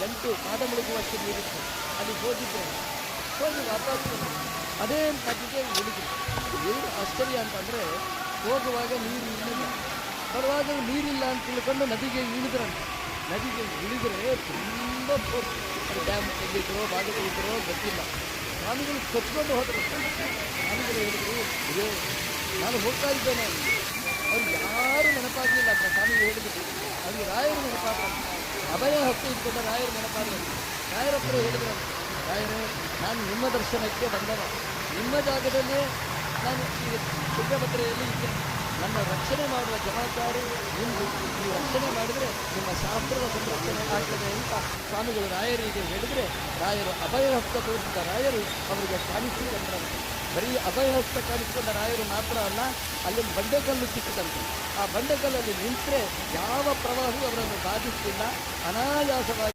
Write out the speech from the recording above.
ಗಂಟು ಪಾದ ಮುಳುಗುವಷ್ಟು ನೀರಿತ್ತು. ಅಲ್ಲಿ ಹೋಗಿ ವಾಪಸ್ ಅದೇ ನದಿಗೆ ಇಳಿದ್ರು. ಏನು ಆಶ್ಚರ್ಯ ಅಂತಂದರೆ, ಹೋಗುವಾಗ ನೀರು ಇರಲಿಲ್ಲ, ಬರುವಾಗ ನೀರಿಲ್ಲ ಅಂತ ತಿಳ್ಕೊಂಡು ನದಿಗೆ ಇಳಿದ್ರಂತೆ. ನದಿಗೆ ಇಳಿದ್ರೆ ತುಂಬ ಫೋರ್ಸ್, ಡ್ಯಾಮ್ ತೆಗೆದಿದ್ರೋ ಬಾಗಿಲಿದ್ರೋ ಗೊತ್ತಿಲ್ಲ. ಸ್ವಾಮಿಗಳು ಕೊಚ್ಕೊಂಡು ಹೋದರು. ಸ್ವಾಮಿಗಳು ಹೇಳಿದ್ರು, ಇದೇ ನಾನು ಹೋಗ್ತಾ ಇದ್ದೇನೆ. ಅವ್ರು ಯಾರು ನೆನಪಾಗಲಿಲ್ಲ ಅಂತ ಸ್ವಾಮಿಗಳು ಹೇಳಿದ್ರು. ಅವ್ರಿಗೆ ರಾಯರು ನೆನಪಾದ, ಅಭಯ ಹಕ್ಕು ಇದ್ಕೊಂಡ ರಾಯರು ನೆನಪಾದ. ರಾಯರ ಹತ್ರ ಹೇಳಿದ್ರು, ರಾಯರೇ, ನಾನು ನಿಮ್ಮ ದರ್ಶನಕ್ಕೆ ಬಂದವ, ನಿಮ್ಮ ಜಾಗದಲ್ಲೇ ನಾನು ಈಗ ತುಂಗಭದ್ರೆಯಲ್ಲಿ ಇದ್ದೇನೆ. ನನ್ನ ರಕ್ಷಣೆ ಮಾಡುವ ಜವಾಬ್ದಾರಿ ನಿಮ್ಮದು. ನೀವು ರಕ್ಷಣೆ ಮಾಡಿದರೆ ನಿಮ್ಮ ಶಾಸ್ತ್ರದ ಸಂರಕ್ಷಣೆ ಆಗ್ತದೆ ಅಂತ ಸ್ವಾಮಿಗಳು ರಾಯರಿಗೆ ಹೇಳಿದರೆ, ರಾಯರು ಅಭಯಹಸ್ತ ತೋರಿಸಿದ ರಾಯರು ಅವರಿಗೆ ಕಾಣಿಸಿಕೊಂಡ್ರಂತೆ. ಬರೀ ಅಭಯಹಸ್ತ ಕಾಣಿಸಿಕೊಂಡ ರಾಯರು ಮಾತ್ರ ಅಲ್ಲ, ಅಲ್ಲಿ ಬಂಡೆಕಲ್ಲು ಸಿಕ್ಕಿದಂತೆ. ಆ ಬಂಡೆಕಲ್ಲಲ್ಲಿ ನಿಂತರೆ ಯಾವ ಪ್ರವಾಹವೂ ಅವರನ್ನು ಬಾಧಿಸಲಿಲ್ಲ, ಅನಾಯಾಸವಾಗಿ